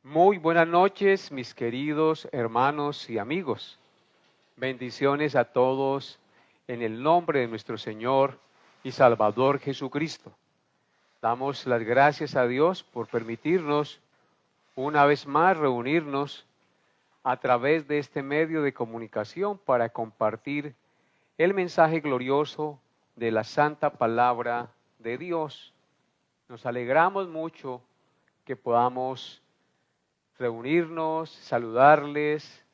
Muy buenas noches, mis queridos hermanos y amigos. Bendiciones a todos en el nombre de nuestro Señor y Salvador Jesucristo. Damos las gracias a Dios por permitirnos una vez más reunirnos a través de este medio de comunicación para compartir el mensaje glorioso de la santa palabra de Dios. Nos alegramos mucho que podamos reunirnos, saludarles,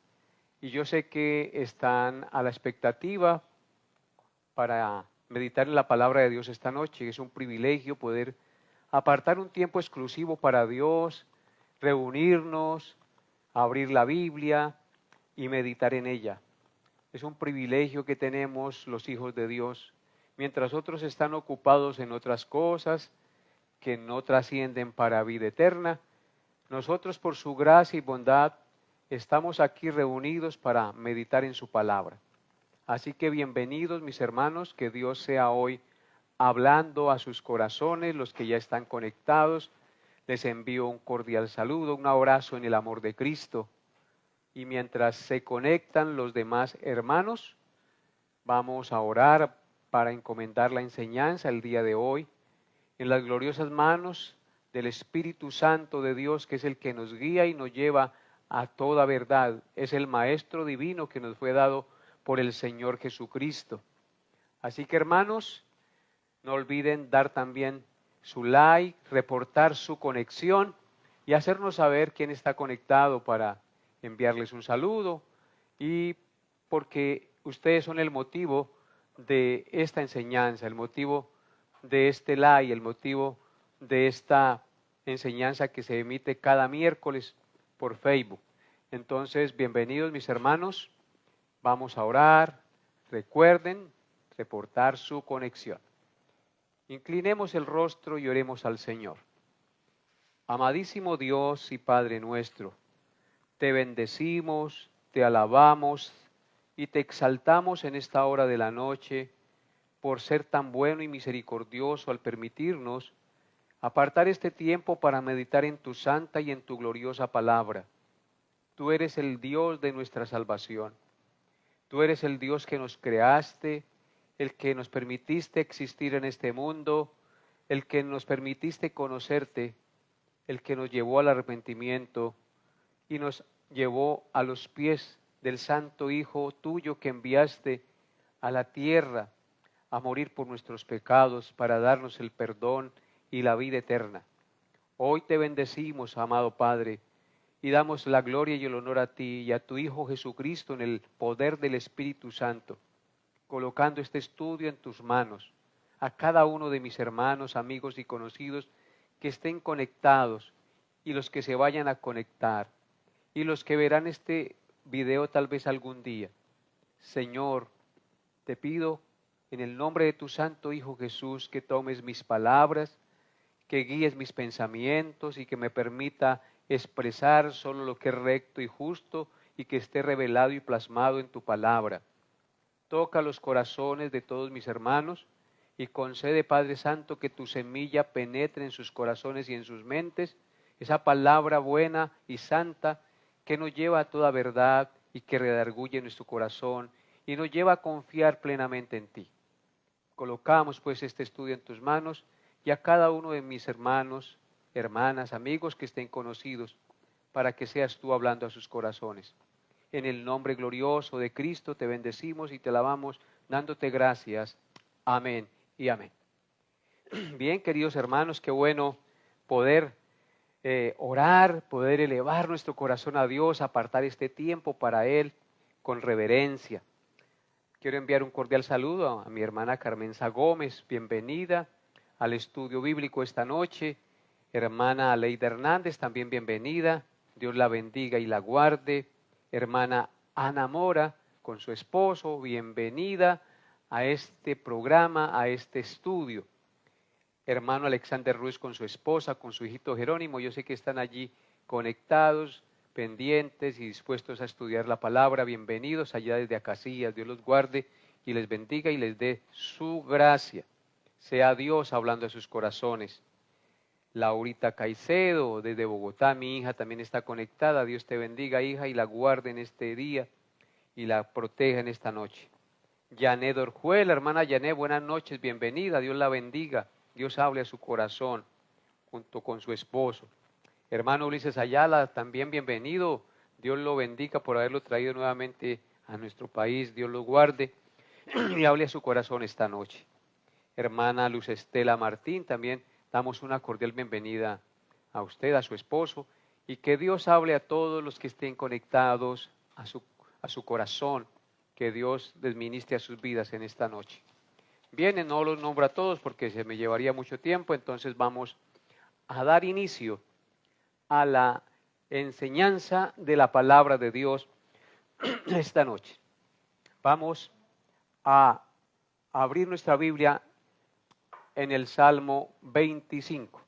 y yo sé que están a la expectativa para meditar en la palabra de Dios esta noche. Es un privilegio poder apartar un tiempo exclusivo para Dios, reunirnos, abrir la Biblia y meditar en ella. Es un privilegio que tenemos los hijos de Dios, mientras otros están ocupados en otras cosas que no trascienden para vida eterna. Nosotros, por su gracia y bondad, estamos aquí reunidos para meditar en su palabra. Así que bienvenidos, mis hermanos, que Dios sea hoy hablando a sus corazones, los que ya están conectados. Les envío un cordial saludo, un abrazo en el amor de Cristo. Y mientras se conectan los demás hermanos, vamos a orar para encomendar la enseñanza el día de hoy en las gloriosas manos del Espíritu Santo de Dios, que es el que nos guía y nos lleva a toda verdad. Es el Maestro Divino que nos fue dado por el Señor Jesucristo. Así que, hermanos, no olviden dar también su like, reportar su conexión y hacernos saber quién está conectado para enviarles un saludo, y porque ustedes son el motivo de esta enseñanza, el motivo de este like, el motivo de esta enseñanza que se emite cada miércoles por Facebook. Entonces, bienvenidos mis hermanos, vamos a orar. Recuerden reportar su conexión. Inclinemos el rostro y oremos al Señor. Amadísimo Dios y Padre nuestro, te bendecimos, te alabamos y te exaltamos en esta hora de la noche por ser tan bueno y misericordioso al permitirnos apartar este tiempo para meditar en tu santa y en tu gloriosa palabra. Tú eres el Dios de nuestra salvación. Tú eres el Dios que nos creaste, el que nos permitiste existir en este mundo, el que nos permitiste conocerte, el que nos llevó al arrepentimiento y nos llevó a los pies del Santo Hijo tuyo que enviaste a la tierra a morir por nuestros pecados para darnos el perdón y la vida eterna. Hoy te bendecimos, amado Padre, y damos la gloria y el honor a ti y a tu Hijo Jesucristo en el poder del Espíritu Santo, colocando este estudio en tus manos. A cada uno de mis hermanos, amigos y conocidos que estén conectados y los que se vayan a conectar y los que verán este video tal vez algún día. Señor, te pido en el nombre de tu Santo Hijo Jesús que tomes mis palabras, que guíes mis pensamientos y que me permita expresar solo lo que es recto y justo y que esté revelado y plasmado en tu palabra. Toca los corazones de todos mis hermanos y concede, Padre Santo, que tu semilla penetre en sus corazones y en sus mentes, esa palabra buena y santa que nos lleva a toda verdad y que redarguye nuestro corazón y nos lleva a confiar plenamente en ti. Colocamos pues este estudio en tus manos y a cada uno de mis hermanos, hermanas, amigos que estén conocidos, para que seas tú hablando a sus corazones. En el nombre glorioso de Cristo te bendecimos y te alabamos, dándote gracias. Amén y amén. Bien, queridos hermanos, qué bueno poder orar, poder elevar nuestro corazón a Dios, apartar este tiempo para Él con reverencia. Quiero enviar un cordial saludo a mi hermana Carmenza Gómez, bienvenida al estudio bíblico esta noche. Hermana Aleida Hernández, también bienvenida, Dios la bendiga y la guarde. Hermana Ana Mora, con su esposo, bienvenida a este programa, a este estudio. Hermano Alexander Ruiz con su esposa, con su hijito Jerónimo, yo sé que están allí conectados, pendientes y dispuestos a estudiar la palabra. Bienvenidos allá desde Acacias. Dios los guarde y les bendiga y les dé su gracia. Sea Dios hablando a sus corazones. Laurita Caicedo, desde Bogotá, mi hija también está conectada. Dios te bendiga, hija, y la guarde en este día y la proteja en esta noche. Yanet Orjuela, hermana Yanet, buenas noches, bienvenida, Dios la bendiga. Dios hable a su corazón junto con su esposo. Hermano Ulises Ayala, también bienvenido. Dios lo bendiga por haberlo traído nuevamente a nuestro país. Dios lo guarde y hable a su corazón esta noche. Hermana Luz Estela Martín, también damos una cordial bienvenida a usted, a su esposo, y que Dios hable a todos los que estén conectados a su corazón, que Dios les ministre a sus vidas en esta noche. Bien, no los nombro a todos porque se me llevaría mucho tiempo, entonces vamos a dar inicio a la enseñanza de la palabra de Dios esta noche. Vamos a abrir nuestra Biblia en el Salmo 25,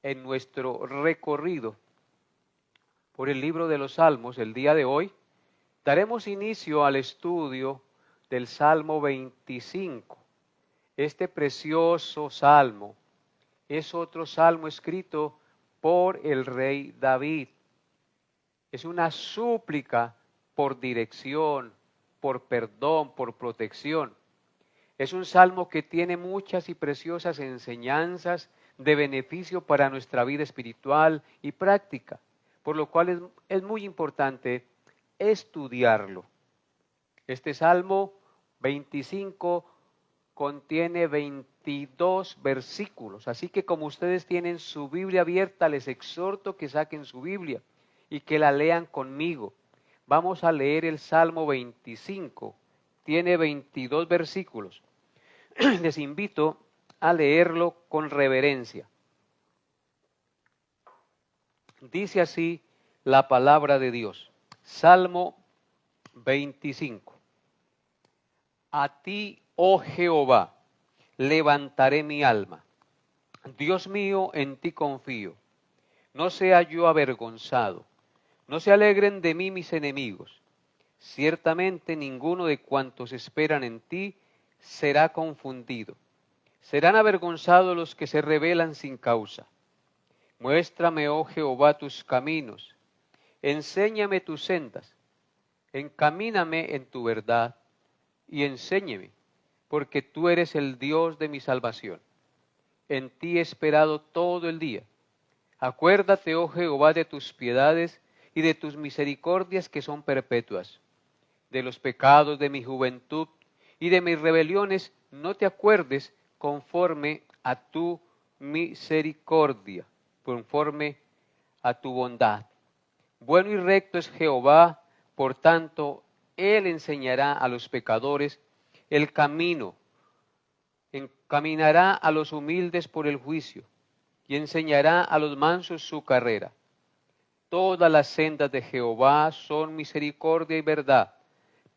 en nuestro recorrido por el libro de los Salmos. El día de hoy daremos inicio al estudio del Salmo 25. Este precioso salmo es otro salmo escrito por el rey David. Es una súplica por dirección, por perdón, por protección. Es un salmo que tiene muchas y preciosas enseñanzas de beneficio para nuestra vida espiritual y práctica, por lo cual es muy importante estudiarlo. Este Salmo 25 contiene 22 versículos, así que como ustedes tienen su Biblia abierta, les exhorto que saquen su Biblia y que la lean conmigo. Vamos a leer el Salmo 25, tiene 22 versículos. Les invito a leerlo con reverencia. Dice así la palabra de Dios. Salmo 25. A ti, oh Jehová, levantaré mi alma. Dios mío, en ti confío. No sea yo avergonzado. No se alegren de mí mis enemigos. Ciertamente ninguno de cuantos esperan en ti será confundido. Serán avergonzados los que se rebelan sin causa. Muéstrame, oh Jehová, tus caminos. Enséñame tus sendas. Encamíname en tu verdad y enséñeme, porque tú eres el Dios de mi salvación. En ti he esperado todo el día. Acuérdate, oh Jehová, de tus piedades y de tus misericordias que son perpetuas. De los pecados de mi juventud y de mis rebeliones no te acuerdes, conforme a tu misericordia, conforme a tu bondad. Bueno y recto es Jehová, por tanto, Él enseñará a los pecadores el camino, encaminará a los humildes por el juicio y enseñará a los mansos su carrera. Todas las sendas de Jehová son misericordia y verdad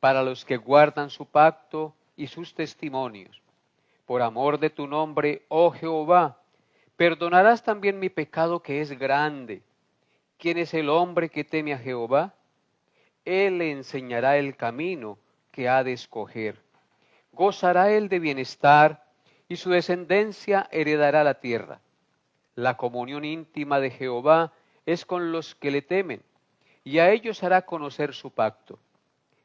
para los que guardan su pacto y sus testimonios. Por amor de tu nombre, oh Jehová, perdonarás también mi pecado que es grande. ¿Quién es el hombre que teme a Jehová? Él le enseñará el camino que ha de escoger. Gozará él de bienestar y su descendencia heredará la tierra. La comunión íntima de Jehová es con los que le temen, y a ellos hará conocer su pacto.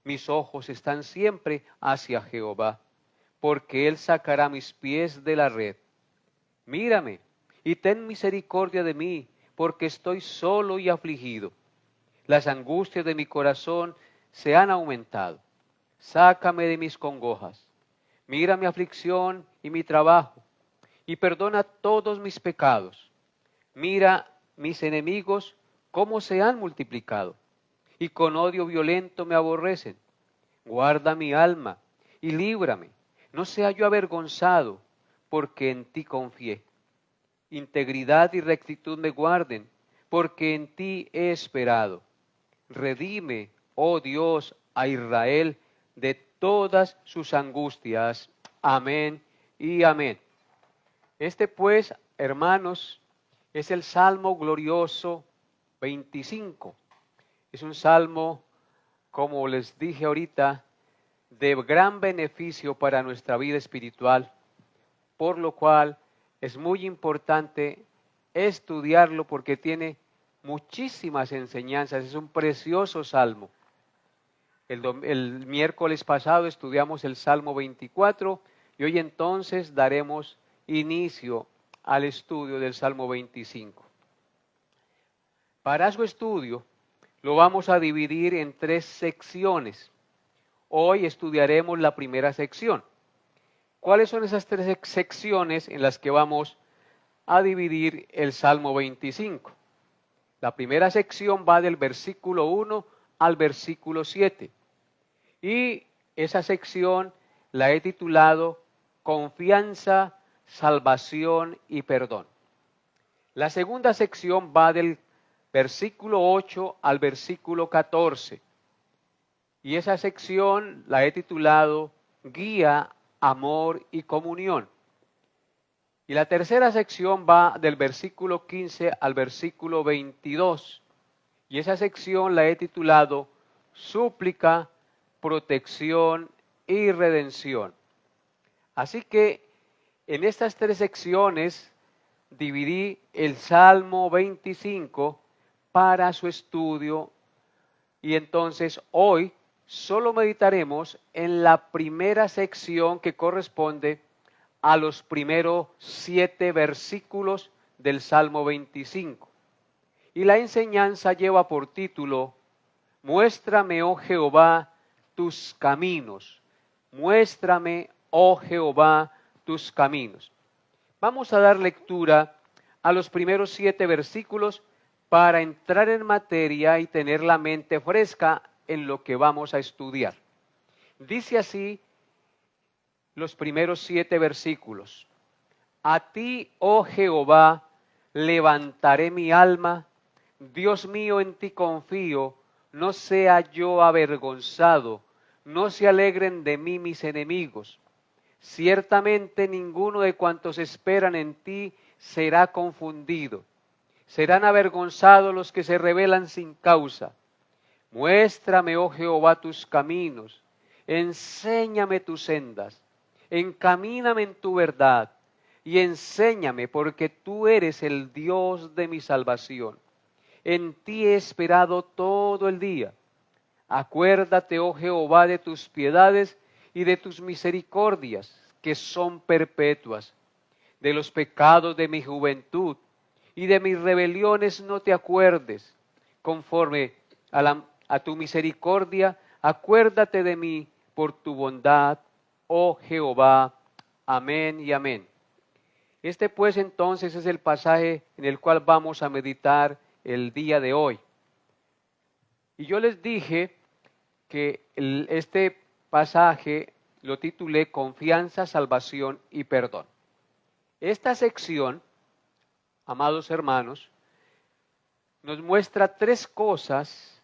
Mis ojos están siempre hacia Jehová, porque Él sacará mis pies de la red. Mírame y ten misericordia de mí, porque estoy solo y afligido. Las angustias de mi corazón se han aumentado. Sácame de mis congojas. Mira mi aflicción y mi trabajo, y perdona todos mis pecados. Mira mis enemigos cómo se han multiplicado, y con odio violento me aborrecen. Guarda mi alma y líbrame. No sea yo avergonzado, porque en ti confié. Integridad y rectitud me guarden, porque en ti he esperado. Redime, oh Dios, a Israel de todas sus angustias. Amén y amén. Este pues, hermanos, es el Salmo glorioso 25. Es un salmo, como les dije ahorita, de gran beneficio para nuestra vida espiritual, por lo cual es muy importante estudiarlo porque tiene muchísimas enseñanzas. Es un precioso salmo. El miércoles pasado estudiamos el Salmo 24 y hoy entonces daremos inicio al estudio del Salmo 25. Para su estudio lo vamos a dividir en 3 secciones. Hoy estudiaremos la primera sección. ¿Cuáles son esas 3 secciones en las que vamos a dividir el Salmo 25? La primera sección va del versículo 1 al versículo 7. Y esa sección la he titulado Confianza, Salvación y Perdón. La segunda sección va del versículo 8 al versículo 14. Y esa sección la he titulado Guía, Amor y Comunión. Y la tercera sección va del versículo 15 al versículo 22. Y esa sección la he titulado Súplica, Protección y Redención. Así que en estas 3 secciones dividí el Salmo 25 para su estudio y entonces hoy solo meditaremos en la primera sección que corresponde a los primeros 7 versículos del Salmo 25. Y la enseñanza lleva por título, Muéstrame, oh Jehová, tus caminos. Muéstrame, oh Jehová, tus caminos. Vamos a dar lectura a los primeros 7 versículos para entrar en materia y tener la mente fresca en lo que vamos a estudiar. Dice así los primeros 7 versículos. A ti, oh Jehová, levantaré mi alma. Dios mío, en ti confío. No sea yo avergonzado. No se alegren de mí mis enemigos. Ciertamente ninguno de cuantos esperan en ti será confundido. Serán avergonzados los que se rebelan sin causa. Muéstrame, oh Jehová, tus caminos. Enséñame tus sendas. Encamíname en tu verdad y enséñame, porque tú eres el Dios de mi salvación. En ti he esperado todo el día. Acuérdate, oh Jehová, de tus piedades y de tus misericordias, que son perpetuas. De los pecados de mi juventud y de mis rebeliones no te acuerdes. Conforme a tu misericordia, acuérdate de mí por tu bondad, oh Jehová. Amén y amén. Este pues entonces es el pasaje en el cual vamos a meditar el día de hoy. Y yo les dije que este pasaje lo titulé Confianza, Salvación y Perdón. Esta sección, amados hermanos, nos muestra 3 cosas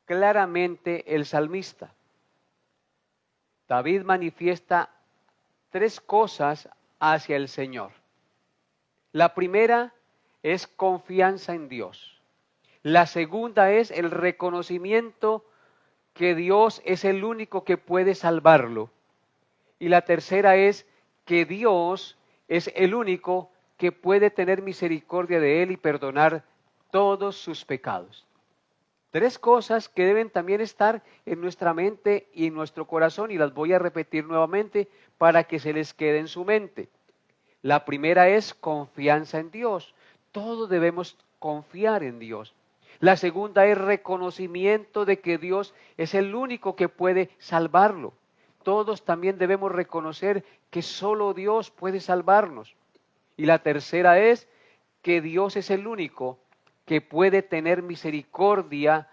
claramente el salmista. David manifiesta 3 cosas hacia el Señor. La primera es confianza en Dios. La segunda es el reconocimiento que Dios es el único que puede salvarlo. Y la tercera es que Dios es el único que puede tener misericordia de él y perdonar todos sus pecados. 3 cosas que deben también estar en nuestra mente y en nuestro corazón, y las voy a repetir nuevamente para que se les quede en su mente. La primera es confianza en Dios. Todos debemos confiar en Dios. La segunda es reconocimiento de que Dios es el único que puede salvarlo. Todos también debemos reconocer que solo Dios puede salvarnos. Y la tercera es que Dios es el único que puede tener misericordia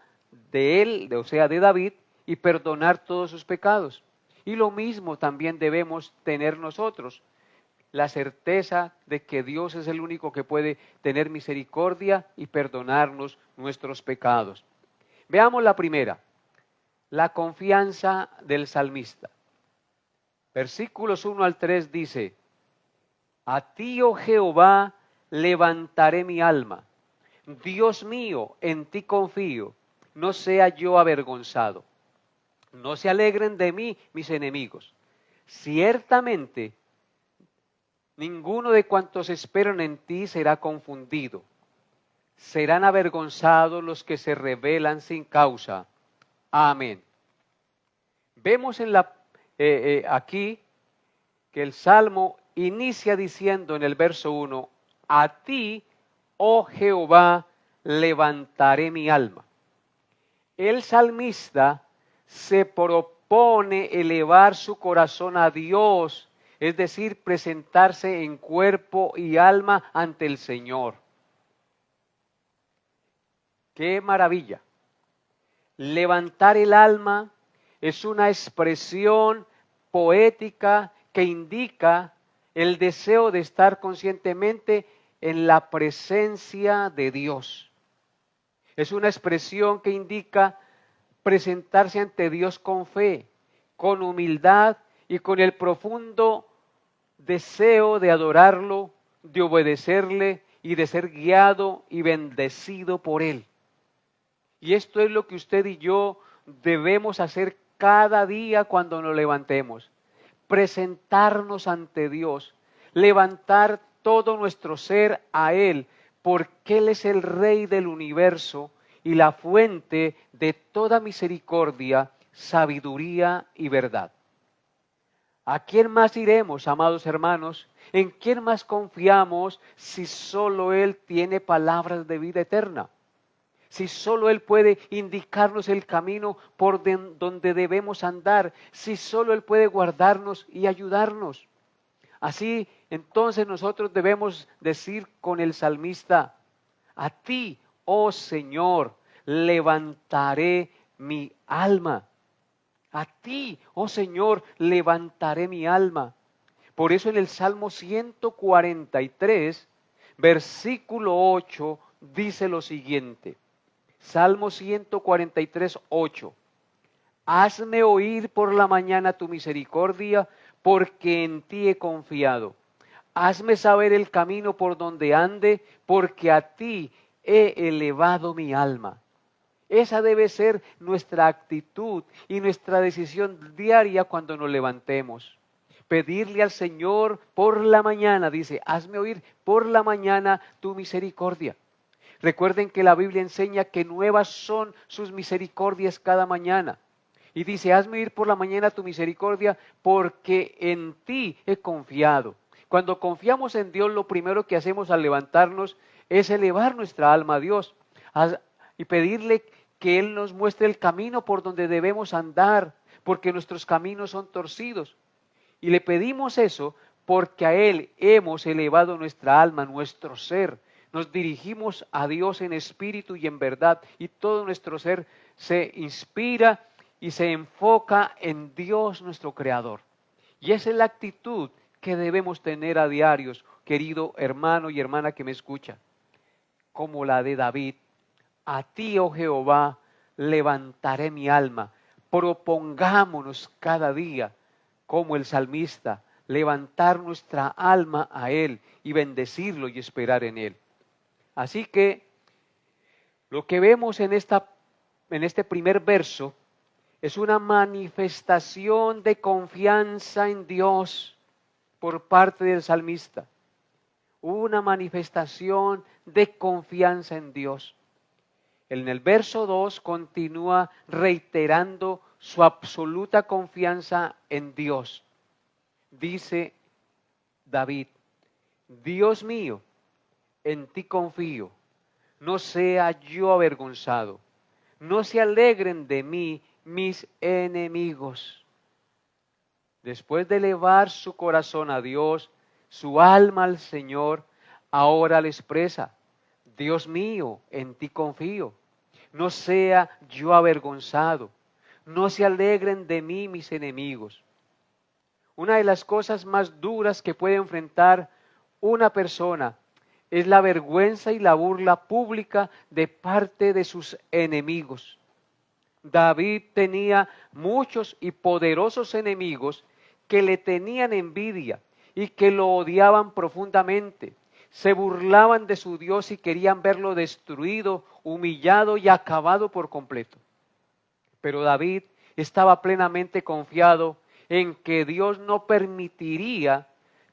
de él, o sea, de David, y perdonar todos sus pecados. Y lo mismo también debemos tener nosotros, la certeza de que Dios es el único que puede tener misericordia y perdonarnos nuestros pecados. Veamos la primera, la confianza del salmista. Versículos 1 al 3 dice, a ti, oh Jehová, levantaré mi alma. Dios mío, en ti confío, no sea yo avergonzado. No se alegren de mí mis enemigos. Ciertamente, Ninguno de cuantos esperan en ti será confundido. Serán avergonzados los que se rebelan sin causa. Amén. Vemos aquí que el Salmo inicia diciendo en el verso 1, a ti, oh Jehová, levantaré mi alma. El salmista se propone elevar su corazón a Dios, es decir, presentarse en cuerpo y alma ante el Señor. ¡Qué maravilla! Levantar el alma es una expresión poética que indica el deseo de estar conscientemente en la presencia de Dios. Es una expresión que indica presentarse ante Dios con fe, con humildad y con el profundo deseo de adorarlo, de obedecerle y de ser guiado y bendecido por Él. Y esto es lo que usted y yo debemos hacer cada día cuando nos levantemos. Presentarnos ante Dios, levantar todo nuestro ser a Él, porque Él es el Rey del universo y la fuente de toda misericordia, sabiduría y verdad. ¿A quién más iremos, amados hermanos? ¿En quién más confiamos si solo Él tiene palabras de vida eterna? Si solo Él puede indicarnos el camino por donde debemos andar, si solo Él puede guardarnos y ayudarnos. Así, entonces nosotros debemos decir con el salmista, a ti, oh Señor, levantaré mi alma. A ti, oh Señor, levantaré mi alma. Por eso en el Salmo 143, versículo 8, dice lo siguiente. Salmo 143, 8. Hazme oír por la mañana tu misericordia, porque en ti he confiado. Hazme saber el camino por donde ande, porque a ti he elevado mi alma. Esa debe ser nuestra actitud y nuestra decisión diaria cuando nos levantemos. Pedirle al Señor por la mañana, dice, hazme oír por la mañana tu misericordia. Recuerden que la Biblia enseña que nuevas son sus misericordias cada mañana. Y dice, hazme oír por la mañana tu misericordia, porque en ti he confiado. Cuando confiamos en Dios, lo primero que hacemos al levantarnos es elevar nuestra alma a Dios y pedirle que Él nos muestre el camino por donde debemos andar, porque nuestros caminos son torcidos. Y le pedimos eso porque a Él hemos elevado nuestra alma, nuestro ser. Nos dirigimos a Dios en espíritu y en verdad, y todo nuestro ser se inspira y se enfoca en Dios nuestro Creador. Y esa es la actitud que debemos tener a diarios, querido hermano y hermana que me escucha, como la de David. A ti, oh Jehová, levantaré mi alma. Propongámonos cada día, como el salmista, levantar nuestra alma a Él y bendecirlo y esperar en Él. Así que lo que vemos en este primer verso es una manifestación de confianza en Dios por parte del salmista. Una manifestación de confianza en Dios. En el verso 2 continúa reiterando su absoluta confianza en Dios. Dice David, Dios mío, en ti confío, no sea yo avergonzado, no se alegren de mí mis enemigos. Después de elevar su corazón a Dios, su alma al Señor, ahora le expresa, Dios mío, en ti confío, no sea yo avergonzado, no se alegren de mí mis enemigos. Una de las cosas más duras que puede enfrentar una persona es la vergüenza y la burla pública de parte de sus enemigos. David tenía muchos y poderosos enemigos que le tenían envidia y que lo odiaban profundamente. Se burlaban de su Dios y querían verlo destruido, humillado y acabado por completo. Pero David estaba plenamente confiado en que Dios no permitiría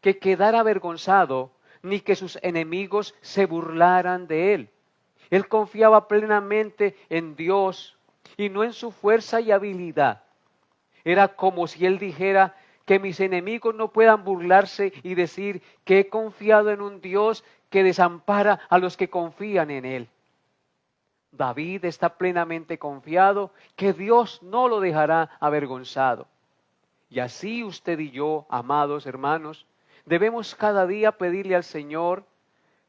que quedara avergonzado, ni que sus enemigos se burlaran de él. Él confiaba plenamente en Dios y no en su fuerza y habilidad. Era como si él dijera: que mis enemigos no puedan burlarse y decir que he confiado en un Dios que desampara a los que confían en él. David está plenamente confiado que Dios no lo dejará avergonzado. Y así usted y yo, amados hermanos, debemos cada día pedirle al Señor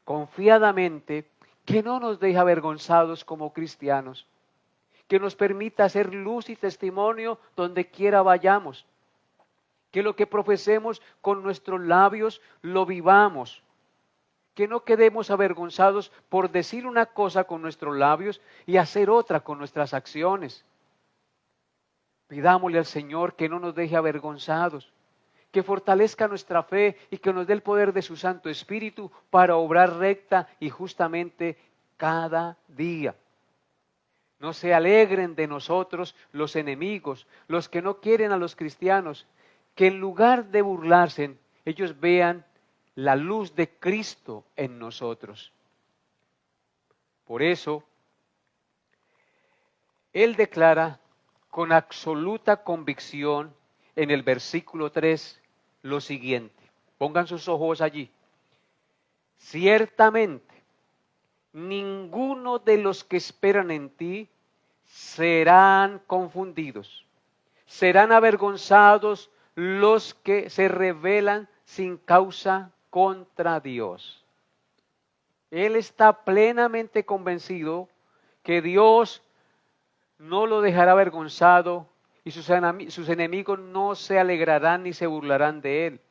confiadamente que no nos deje avergonzados como cristianos, que nos permita hacer luz y testimonio donde quiera vayamos, que lo que profesemos con nuestros labios lo vivamos, que no quedemos avergonzados por decir una cosa con nuestros labios y hacer otra con nuestras acciones. Pidámosle al Señor que no nos deje avergonzados, que fortalezca nuestra fe y que nos dé el poder de su Santo Espíritu para obrar recta y justamente cada día. No se alegren de nosotros los enemigos, los que no quieren a los cristianos, que en lugar de burlarse, ellos vean la luz de Cristo en nosotros. Por eso, Él declara con absoluta convicción en el versículo 3 lo siguiente. Pongan sus ojos allí. Ciertamente, ninguno de los que esperan en ti serán confundidos. Serán avergonzados los que se rebelan sin causa contra Dios. Él está plenamente convencido que Dios no lo dejará avergonzado y sus enemigos no se alegrarán ni se burlarán de él.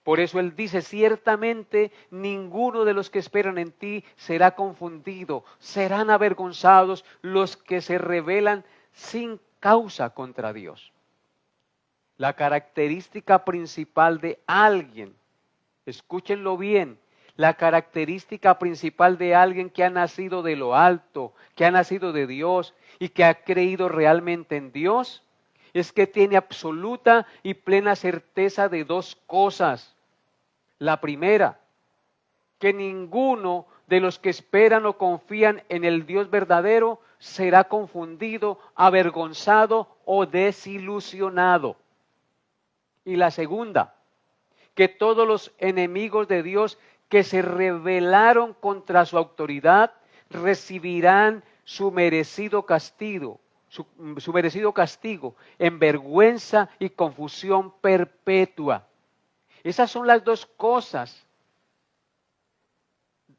Por eso él dice: ciertamente ninguno de los que esperan en ti será confundido, serán avergonzados los que se rebelan sin causa contra Dios. La característica principal de alguien, escúchenlo bien, la característica principal de alguien que ha nacido de lo alto, que ha nacido de Dios y que ha creído realmente en Dios, es que tiene absoluta y plena certeza de dos cosas. La primera, que ninguno de los que esperan o confían en el Dios verdadero será confundido, avergonzado o desilusionado. Y la segunda, que todos los enemigos de Dios que se rebelaron contra su autoridad recibirán su merecido castigo, su merecido castigo en vergüenza y confusión perpetua. Esas son las dos cosas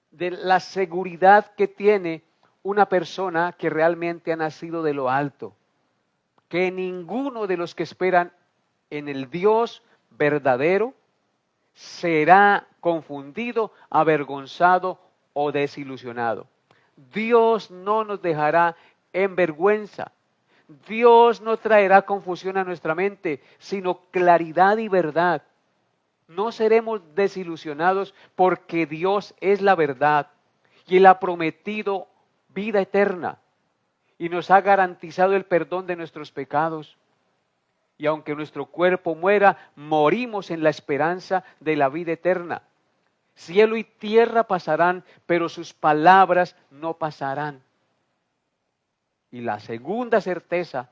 de la seguridad que tiene una persona que realmente ha nacido de lo alto. Que ninguno de los que esperan en el Dios verdadero será confundido, avergonzado o desilusionado. Dios no nos dejará en vergüenza. Dios no traerá confusión a nuestra mente, sino claridad y verdad. No seremos desilusionados porque Dios es la verdad y Él ha prometido vida eterna y nos ha garantizado el perdón de nuestros pecados. Y aunque nuestro cuerpo muera, morimos en la esperanza de la vida eterna. Cielo y tierra pasarán, pero sus palabras no pasarán. Y la segunda certeza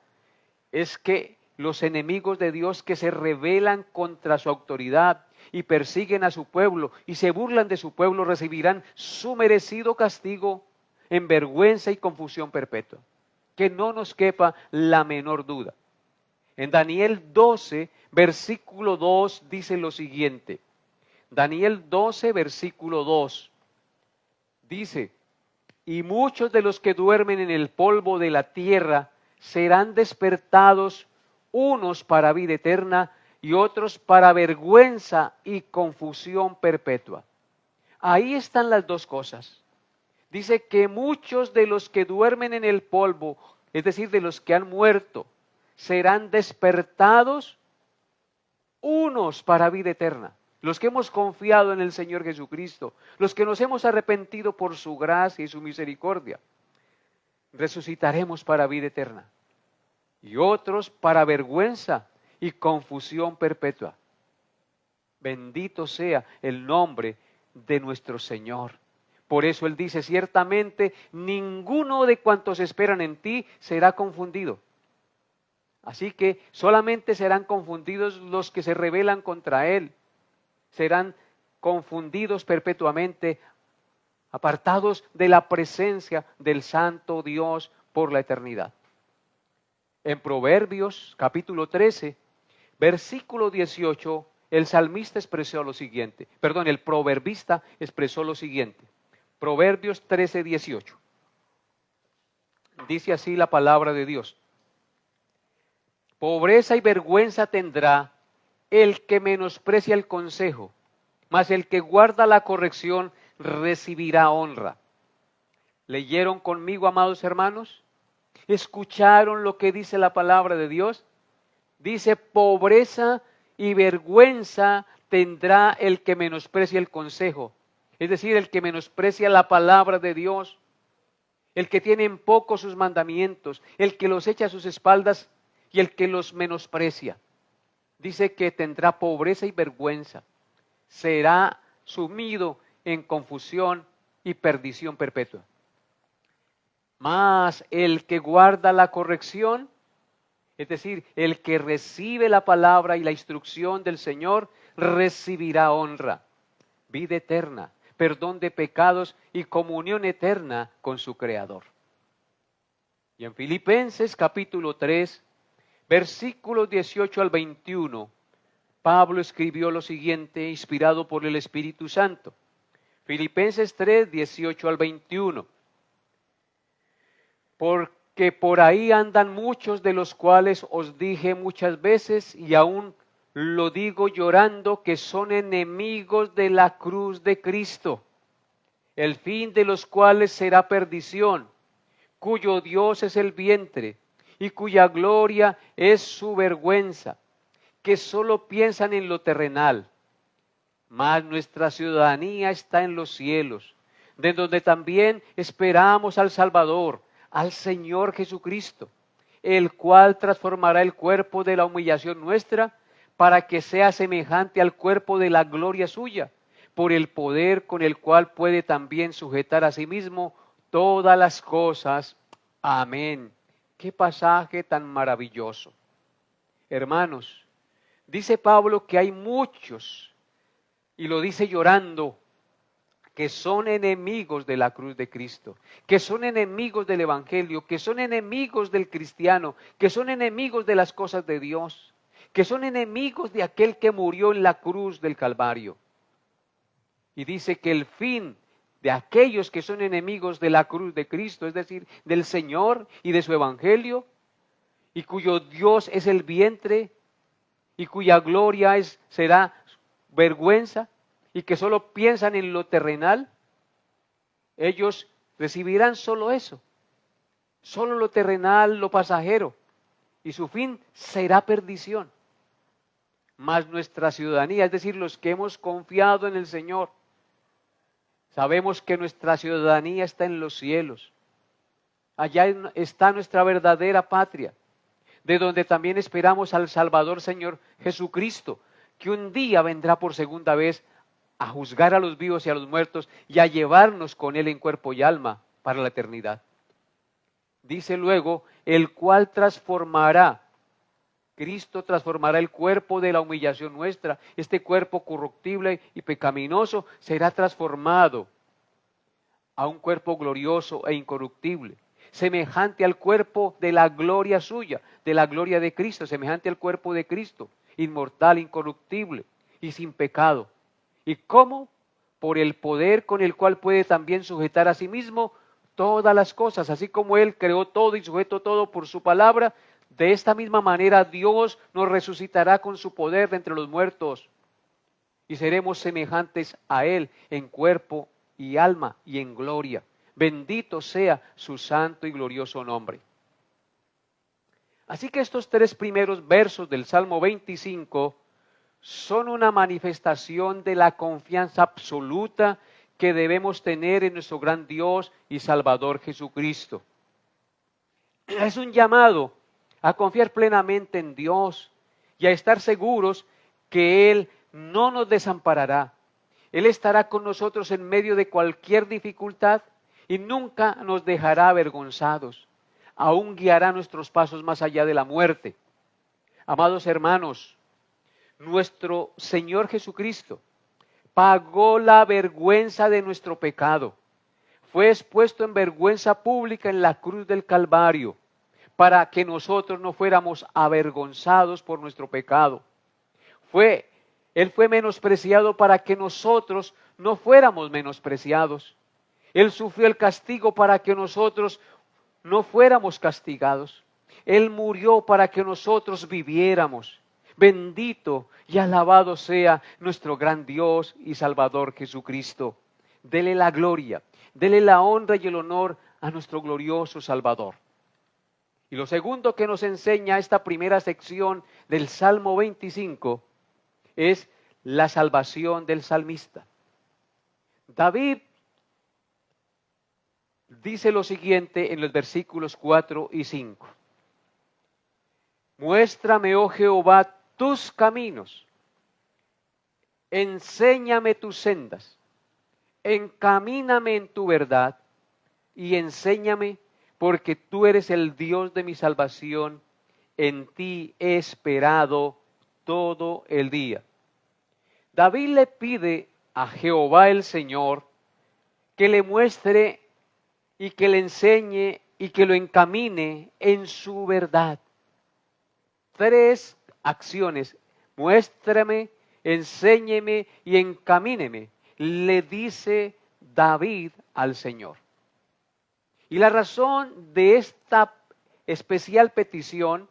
es que los enemigos de Dios que se rebelan contra su autoridad y persiguen a su pueblo y se burlan de su pueblo recibirán su merecido castigo en vergüenza y confusión perpetua. Que no nos quepa la menor duda. En Daniel 12, versículo 2 dice lo siguiente. Daniel 12, versículo 2 dice: y muchos de los que duermen en el polvo de la tierra serán despertados, unos para vida eterna y otros para vergüenza y confusión perpetua. Ahí están las dos cosas. Dice que muchos de los que duermen en el polvo, es decir, de los que han muerto, serán despertados, unos para vida eterna. Los que hemos confiado en el Señor Jesucristo, los que nos hemos arrepentido por su gracia y su misericordia, resucitaremos para vida eterna. Y otros para vergüenza y confusión perpetua. Bendito sea el nombre de nuestro Señor. Por eso Él dice, ciertamente ninguno de cuantos esperan en ti será confundido. Así que solamente serán confundidos los que se rebelan contra Él. Serán confundidos perpetuamente, apartados de la presencia del Santo Dios por la eternidad. En Proverbios capítulo 13, versículo 18, el salmista expresó lo siguiente, el proverbista expresó lo siguiente. Proverbios 13, 18. Dice así la palabra de Dios. Pobreza y vergüenza tendrá el que menosprecia el consejo, mas el que guarda la corrección recibirá honra. ¿Leyeron conmigo, amados hermanos? ¿Escucharon lo que dice la palabra de Dios? Dice, pobreza y vergüenza tendrá el que menosprecia el consejo. Es decir, el que menosprecia la palabra de Dios, el que tiene en poco sus mandamientos, el que los echa a sus espaldas y el que los menosprecia. Dice que tendrá pobreza y vergüenza. Será sumido en confusión y perdición perpetua. Mas el que guarda la corrección, es decir, el que recibe la palabra y la instrucción del Señor, recibirá honra, vida eterna, perdón de pecados y comunión eterna con su Creador. Y en Filipenses capítulo 3, versículos 18 al 21, Pablo escribió lo siguiente, inspirado por el Espíritu Santo. Filipenses 3, 18 al 21. Porque por ahí andan muchos de los cuales os dije muchas veces, y aún lo digo llorando, que son enemigos de la cruz de Cristo, el fin de los cuales será perdición, cuyo Dios es el vientre, y cuya gloria es su vergüenza, que solo piensan en lo terrenal. Mas nuestra ciudadanía está en los cielos, de donde también esperamos al Salvador, al Señor Jesucristo, el cual transformará el cuerpo de la humillación nuestra para que sea semejante al cuerpo de la gloria suya, por el poder con el cual puede también sujetar a sí mismo todas las cosas. Amén. Qué pasaje tan maravilloso. Hermanos, dice Pablo que hay muchos, y lo dice llorando, que son enemigos de la cruz de Cristo, que son enemigos del Evangelio, que son enemigos del cristiano, que son enemigos de las cosas de Dios, que son enemigos de aquel que murió en la cruz del Calvario. Y dice que el fin de aquellos que son enemigos de la cruz de Cristo, es decir, del Señor y de su Evangelio, y cuyo Dios es el vientre, y cuya gloria será vergüenza, y que solo piensan en lo terrenal, ellos recibirán solo eso, solo lo terrenal, lo pasajero, y su fin será perdición. Mas nuestra ciudadanía, es decir, los que hemos confiado en el Señor, sabemos que nuestra ciudadanía está en los cielos. Allá está nuestra verdadera patria, de donde también esperamos al Salvador Señor Jesucristo, que un día vendrá por segunda vez a juzgar a los vivos y a los muertos y a llevarnos con Él en cuerpo y alma para la eternidad. Dice luego, el cual transformará, Cristo transformará el cuerpo de la humillación nuestra. Este cuerpo corruptible y pecaminoso será transformado a un cuerpo glorioso e incorruptible, semejante al cuerpo de la gloria suya, de la gloria de Cristo, semejante al cuerpo de Cristo, inmortal, incorruptible y sin pecado. ¿Y cómo? Por el poder con el cual puede también sujetar a sí mismo todas las cosas, así como Él creó todo y sujetó todo por su palabra. De esta misma manera Dios nos resucitará con su poder de entre los muertos y seremos semejantes a Él en cuerpo y alma y en gloria. Bendito sea su santo y glorioso nombre. Así que estos 3 primeros versos del Salmo 25 son una manifestación de la confianza absoluta que debemos tener en nuestro gran Dios y Salvador Jesucristo. Es un llamado a confiar plenamente en Dios y a estar seguros que Él no nos desamparará. Él estará con nosotros en medio de cualquier dificultad y nunca nos dejará avergonzados. Aún guiará nuestros pasos más allá de la muerte. Amados hermanos, nuestro Señor Jesucristo pagó la vergüenza de nuestro pecado. Fue expuesto en vergüenza pública en la cruz del Calvario para que nosotros no fuéramos avergonzados por nuestro pecado. Él fue menospreciado para que nosotros no fuéramos menospreciados. Él sufrió el castigo para que nosotros no fuéramos castigados. Él murió para que nosotros viviéramos. Bendito y alabado sea nuestro gran Dios y Salvador Jesucristo. Dele la gloria, dele la honra y el honor a nuestro glorioso Salvador. Y lo segundo que nos enseña esta primera sección del Salmo 25 es la salvación del salmista. David dice lo siguiente en los versículos 4 y 5. Muéstrame, oh Jehová, tus caminos, enséñame tus sendas, encamíname en tu verdad y enséñame, porque tú eres el Dios de mi salvación, en ti he esperado todo el día. David le pide a Jehová el Señor que le muestre y que le enseñe y que lo encamine en su verdad. 3 acciones: muéstrame, enséñeme y encamíneme, le dice David al Señor. Y la razón de esta especial petición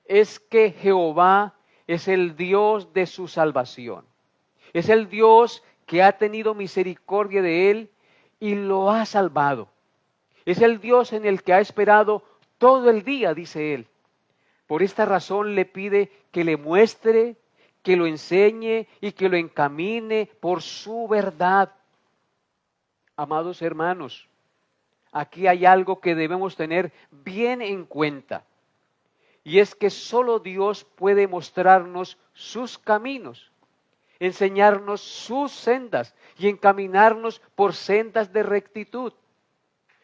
es que Jehová es el Dios de su salvación. Es el Dios que ha tenido misericordia de él y lo ha salvado. Es el Dios en el que ha esperado todo el día, dice él. Por esta razón le pide que le muestre, que lo enseñe y que lo encamine por su verdad. Amados hermanos, aquí hay algo que debemos tener bien en cuenta. Y es que solo Dios puede mostrarnos sus caminos, enseñarnos sus sendas y encaminarnos por sendas de rectitud.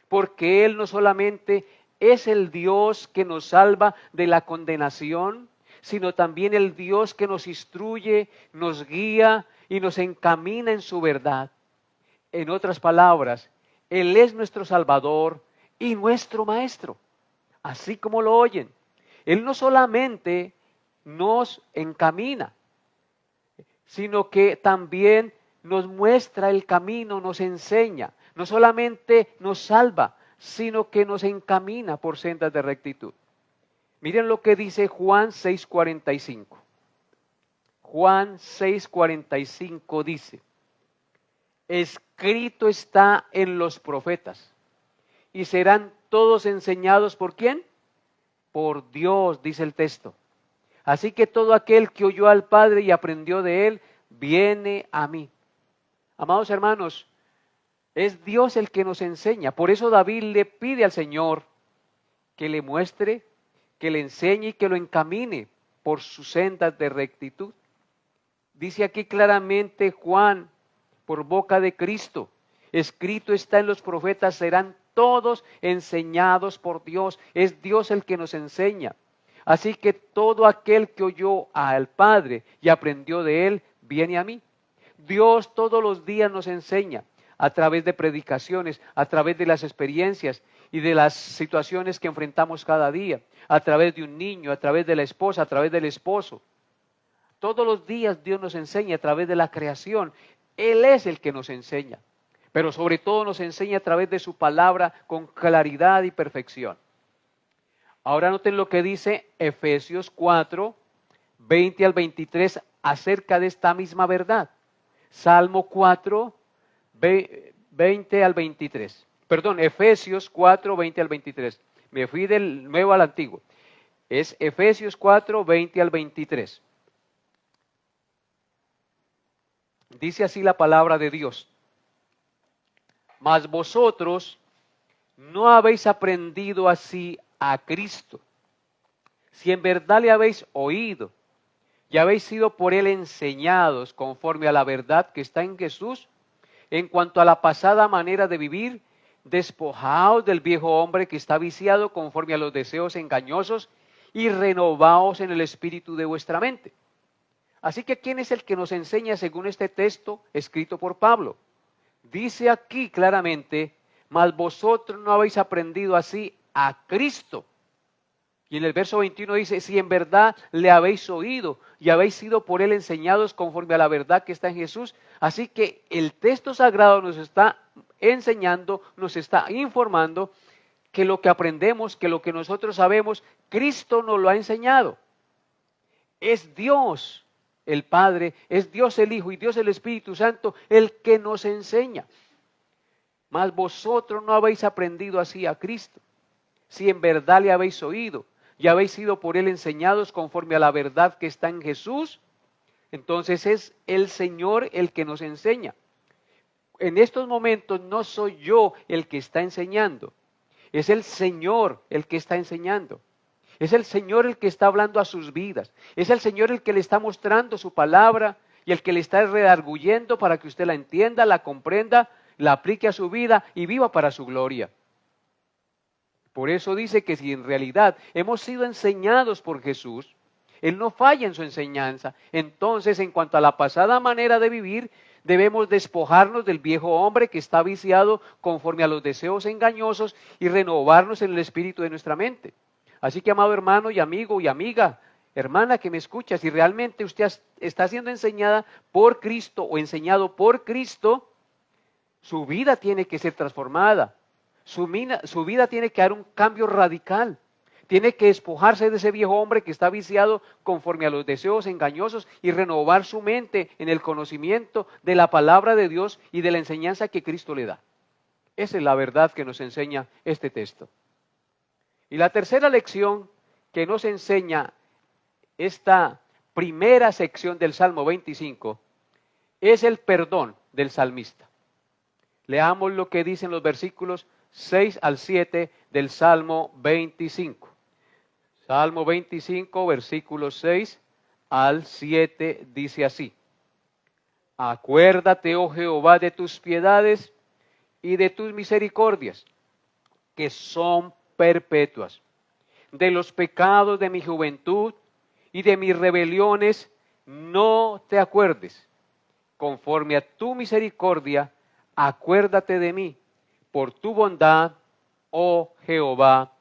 Porque Él no solamente es el Dios que nos salva de la condenación, sino también el Dios que nos instruye, nos guía y nos encamina en su verdad. En otras palabras, Él es nuestro Salvador y nuestro Maestro, así como lo oyen. Él no solamente nos encamina, sino que también nos muestra el camino, nos enseña. No solamente nos salva, sino que nos encamina por sendas de rectitud. Miren lo que dice Juan 6:45. Juan 6:45 dice: escrito está en los profetas, y serán todos enseñados ¿por quién? Por Dios, dice el texto. Así que todo aquel que oyó al Padre y aprendió de él, viene a mí. Amados hermanos, es Dios el que nos enseña. Por eso David le pide al Señor que le muestre, que le enseñe y que lo encamine por sus sendas de rectitud. Dice aquí claramente Juan, por boca de Cristo, escrito está en los profetas, serán todos enseñados por Dios. Es Dios el que nos enseña. Así que todo aquel que oyó al Padre y aprendió de él, viene a mí. Dios todos los días nos enseña a través de predicaciones, a través de las experiencias y de las situaciones que enfrentamos cada día, a través de un niño, a través de la esposa, a través del esposo. Todos los días Dios nos enseña a través de la creación. Él es el que nos enseña, pero sobre todo nos enseña a través de su palabra con claridad y perfección. Ahora noten lo que dice Efesios 4, 20 al 23 acerca de esta misma verdad. Salmo 4, 20 al 23. Perdón, Efesios 4, 20 al 23. Me fui del nuevo al antiguo. Es Efesios 4, 20 al 23. Dice así la palabra de Dios: mas vosotros no habéis aprendido así a Cristo, si en verdad le habéis oído y habéis sido por él enseñados conforme a la verdad que está en Jesús. En cuanto a la pasada manera de vivir, despojaos del viejo hombre que está viciado conforme a los deseos engañosos y renovaos en el espíritu de vuestra mente. Así que, ¿quién es el que nos enseña según este texto escrito por Pablo? Dice aquí claramente, mas vosotros no habéis aprendido así a Cristo. Y en el verso 21 dice, si en verdad le habéis oído y habéis sido por él enseñados conforme a la verdad que está en Jesús. Así que el texto sagrado nos está enseñando, nos está informando que lo que aprendemos, que lo que nosotros sabemos, Cristo nos lo ha enseñado. Es Dios el Padre, es Dios el Hijo y Dios el Espíritu Santo el que nos enseña. Mas vosotros no habéis aprendido así a Cristo, si en verdad le habéis oído y habéis sido por él enseñados conforme a la verdad que está en Jesús. Entonces es el Señor el que nos enseña. En estos momentos no soy yo el que está enseñando, es el Señor el que está enseñando. Es el Señor el que está hablando a sus vidas. Es el Señor el que le está mostrando su palabra y el que le está redarguyendo para que usted la entienda, la comprenda, la aplique a su vida y viva para su gloria. Por eso dice que si en realidad hemos sido enseñados por Jesús, Él no falla en su enseñanza. Entonces, en cuanto a la pasada manera de vivir, debemos despojarnos del viejo hombre que está viciado conforme a los deseos engañosos y renovarnos en el espíritu de nuestra mente. Así que, amado hermano y amigo y amiga, hermana que me escucha, si realmente usted está siendo enseñada por Cristo o enseñado por Cristo, su vida tiene que ser transformada. Su vida tiene que dar un cambio radical. Tiene que despojarse de ese viejo hombre que está viciado conforme a los deseos engañosos y renovar su mente en el conocimiento de la palabra de Dios y de la enseñanza que Cristo le da. Esa es la verdad que nos enseña este texto. Y la tercera lección que nos enseña esta primera sección del Salmo 25 es el perdón del salmista. Leamos lo que dicen los versículos 6 al 7 del Salmo 25. Salmo 25, versículos 6 al 7 dice así. Acuérdate, oh Jehová, de tus piedades y de tus misericordias, que son perpetuas. De los pecados de mi juventud y de mis rebeliones no te acuerdes. Conforme a tu misericordia, acuérdate de mí, por tu bondad, oh Jehová.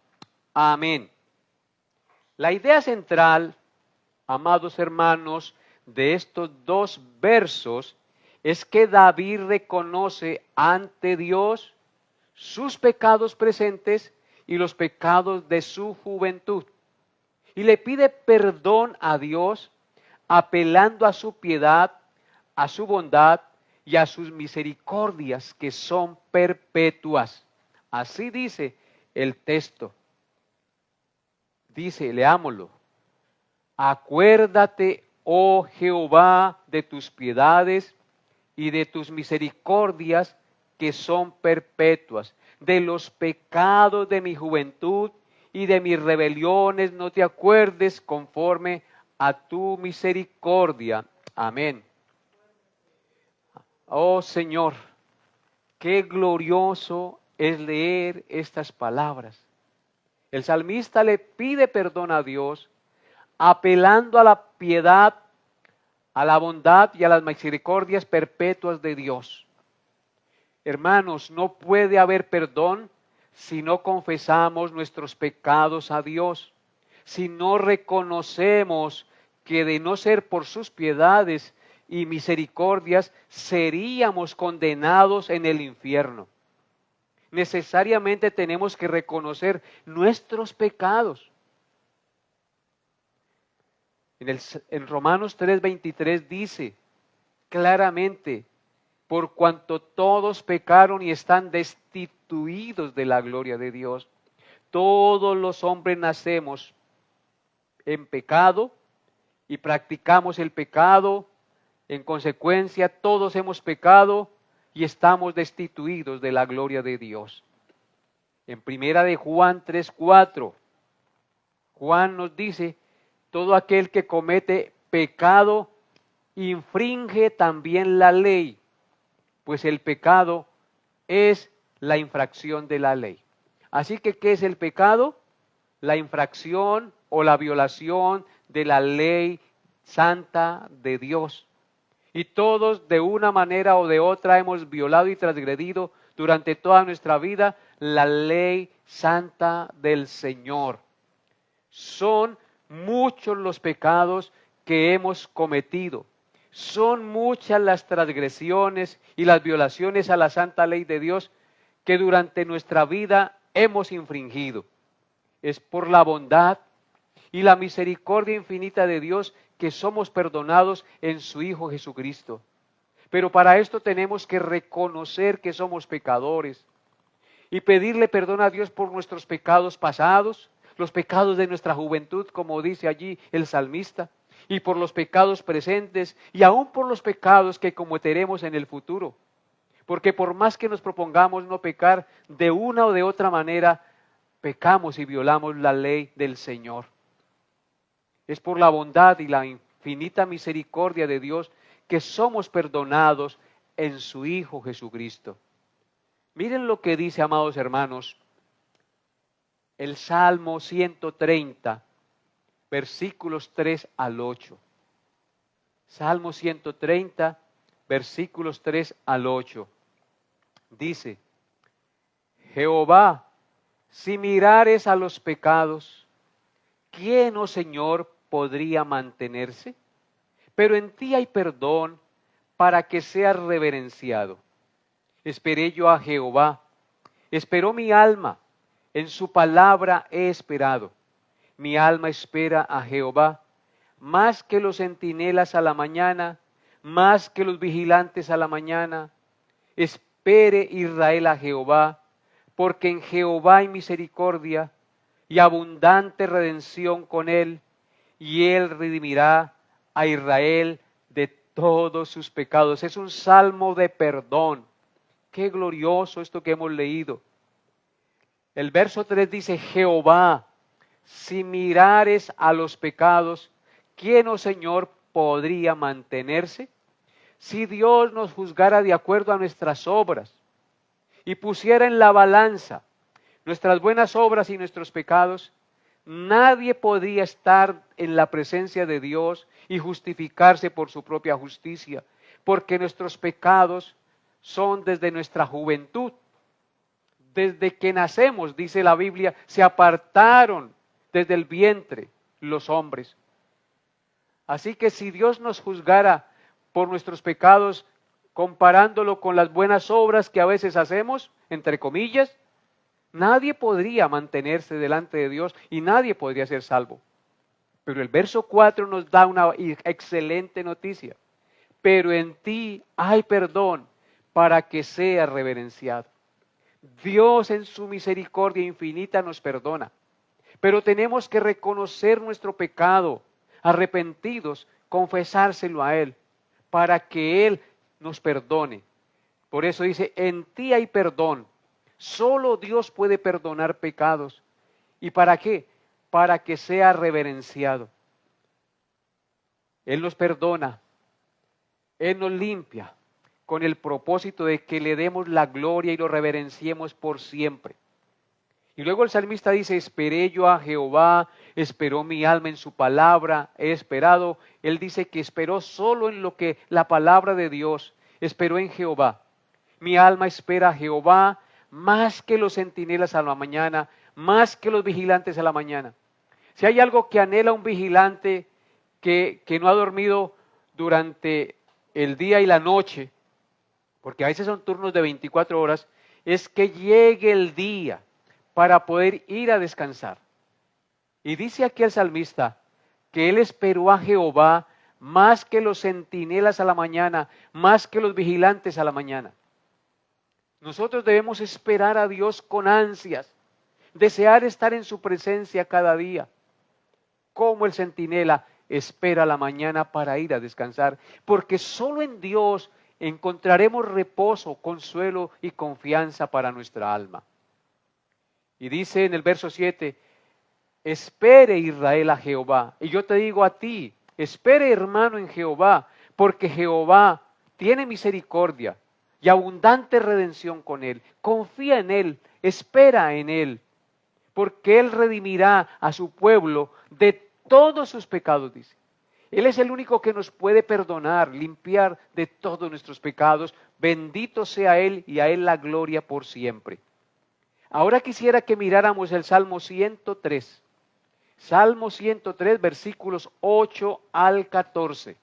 Amén. La idea central, amados hermanos, de estos dos versos es que David reconoce ante Dios sus pecados presentes y los pecados de su juventud. Y le pide perdón a Dios, apelando a su piedad, a su bondad y a sus misericordias que son perpetuas. Así dice el texto. Dice, leámoslo. Acuérdate, oh Jehová, de tus piedades y de tus misericordias que son perpetuas. De los pecados de mi juventud y de mis rebeliones no te acuerdes, conforme a tu misericordia. Amén. Oh Señor, qué glorioso es leer estas palabras. El salmista le pide perdón a Dios, apelando a la piedad, a la bondad y a las misericordias perpetuas de Dios. Hermanos, no puede haber perdón si no confesamos nuestros pecados a Dios, si no reconocemos que de no ser por sus piedades y misericordias, seríamos condenados en el infierno. Necesariamente tenemos que reconocer nuestros pecados. En Romanos 3:23 dice claramente, por cuanto todos pecaron y están destituidos de la gloria de Dios. Todos los hombres nacemos en pecado y practicamos el pecado. En consecuencia, todos hemos pecado y estamos destituidos de la gloria de Dios. En primera de Juan 3:4, Juan nos dice, todo aquel que comete pecado infringe también la ley, pues el pecado es la infracción de la ley. Así que, ¿qué es el pecado? La infracción o la violación de la ley santa de Dios. Y todos de una manera o de otra hemos violado y transgredido durante toda nuestra vida la ley santa del Señor. Son muchos los pecados que hemos cometido. Son muchas las transgresiones y las violaciones a la santa ley de Dios que durante nuestra vida hemos infringido. Es por la bondad y la misericordia infinita de Dios que somos perdonados en su Hijo Jesucristo. Pero para esto tenemos que reconocer que somos pecadores y pedirle perdón a Dios por nuestros pecados pasados, los pecados de nuestra juventud, como dice allí el salmista, y por los pecados presentes y aún por los pecados que cometeremos en el futuro. Porque por más que nos propongamos no pecar, de una o de otra manera pecamos y violamos la ley del Señor. Es por la bondad y la infinita misericordia de Dios que somos perdonados en su Hijo Jesucristo. Miren lo que dice, amados hermanos, el Salmo 130, versículos 3 al 8. Salmo 130, versículos 3 al 8. Dice: Jehová, si mirares a los pecados, ¿quién, oh Señor, podría mantenerse? Pero en ti hay perdón para que seas reverenciado. Esperé yo a Jehová, esperó mi alma, en su palabra he esperado. Mi alma espera a Jehová, más que los centinelas a la mañana, más que los vigilantes a la mañana. Espere Israel a Jehová, porque en Jehová hay misericordia y abundante redención con él, y él redimirá a Israel de todos sus pecados. Es un salmo de perdón. Qué glorioso esto que hemos leído. El verso 3 dice: Jehová, si mirares a los pecados, ¿quién, oh Señor, podría mantenerse? Si Dios nos juzgara de acuerdo a nuestras obras y pusiera en la balanza nuestras buenas obras y nuestros pecados, nadie podría estar en la presencia de Dios y justificarse por su propia justicia, porque nuestros pecados son desde nuestra juventud. Desde que nacemos, dice la Biblia, se apartaron desde el vientre los hombres. Así que si Dios nos juzgara por nuestros pecados, comparándolo con las buenas obras que a veces hacemos, entre comillas, nadie podría mantenerse delante de Dios y nadie podría ser salvo. Pero el verso 4 nos da una excelente noticia. Pero en ti hay perdón para que sea reverenciado. Dios en su misericordia infinita nos perdona, pero tenemos que reconocer nuestro pecado, arrepentidos, confesárselo a Él, para que Él nos perdone. Por eso dice: en ti hay perdón. Solo Dios puede perdonar pecados. ¿Y para qué? Para que sea reverenciado. Él nos perdona, Él nos limpia, con el propósito de que le demos la gloria y lo reverenciemos por siempre. Y luego el salmista dice: esperé yo a Jehová, esperó mi alma en su palabra, he esperado. Él dice que esperó solo en lo que la palabra de Dios, esperó en Jehová. Mi alma espera a Jehová más que los centinelas a la mañana, más que los vigilantes a la mañana. Si hay algo que anhela un vigilante que no ha dormido durante el día y la noche, porque a veces son turnos de 24 horas, es que llegue el día para poder ir a descansar. Y dice aquí el salmista que él esperó a Jehová más que los centinelas a la mañana, más que los vigilantes a la mañana. Nosotros debemos esperar a Dios con ansias, desear estar en su presencia cada día, como el centinela espera la mañana para ir a descansar, porque solo en Dios encontraremos reposo, consuelo y confianza para nuestra alma. Y dice en el verso 7, espere Israel a Jehová. Y yo te digo a ti, Espere, hermano, en Jehová, porque Jehová tiene misericordia y abundante redención con él. Confía en él, espera en él, porque él redimirá a su pueblo de todos sus pecados, dice. Él es el único que nos puede perdonar, limpiar de todos nuestros pecados. Bendito sea él y a él la gloria por siempre. Ahora quisiera que miráramos el Salmo 103. Salmo 103, versículos 8 al 14.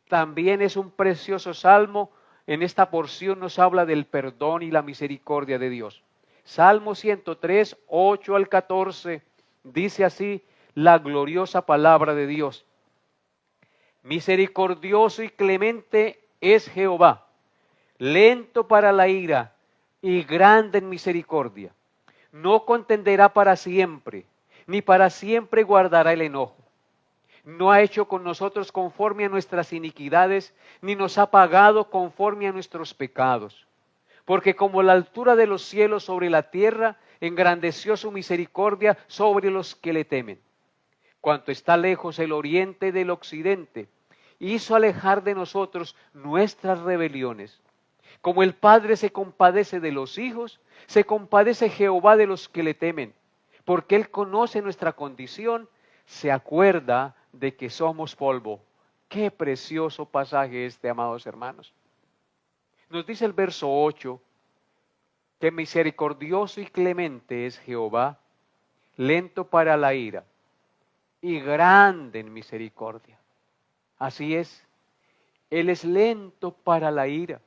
También es un precioso salmo. En esta porción nos habla del perdón y la misericordia de Dios. Salmo 103, 8 al 14, dice así la gloriosa palabra de Dios. Misericordioso y clemente es Jehová, lento para la ira y grande en misericordia. No contenderá para siempre, ni para siempre guardará el enojo. No ha hecho con nosotros conforme a nuestras iniquidades, ni nos ha pagado conforme a nuestros pecados. Porque como la altura de los cielos sobre la tierra, engrandeció su misericordia sobre los que le temen. Cuanto está lejos el oriente del occidente, hizo alejar de nosotros nuestras rebeliones. Como el Padre se compadece de los hijos, se compadece Jehová de los que le temen, porque Él conoce nuestra condición, se acuerda de que somos polvo. Qué precioso pasaje este, amados hermanos. Nos dice el verso 8, que misericordioso y clemente es Jehová, lento para la ira y grande en misericordia. Así es, Él es lento para la ira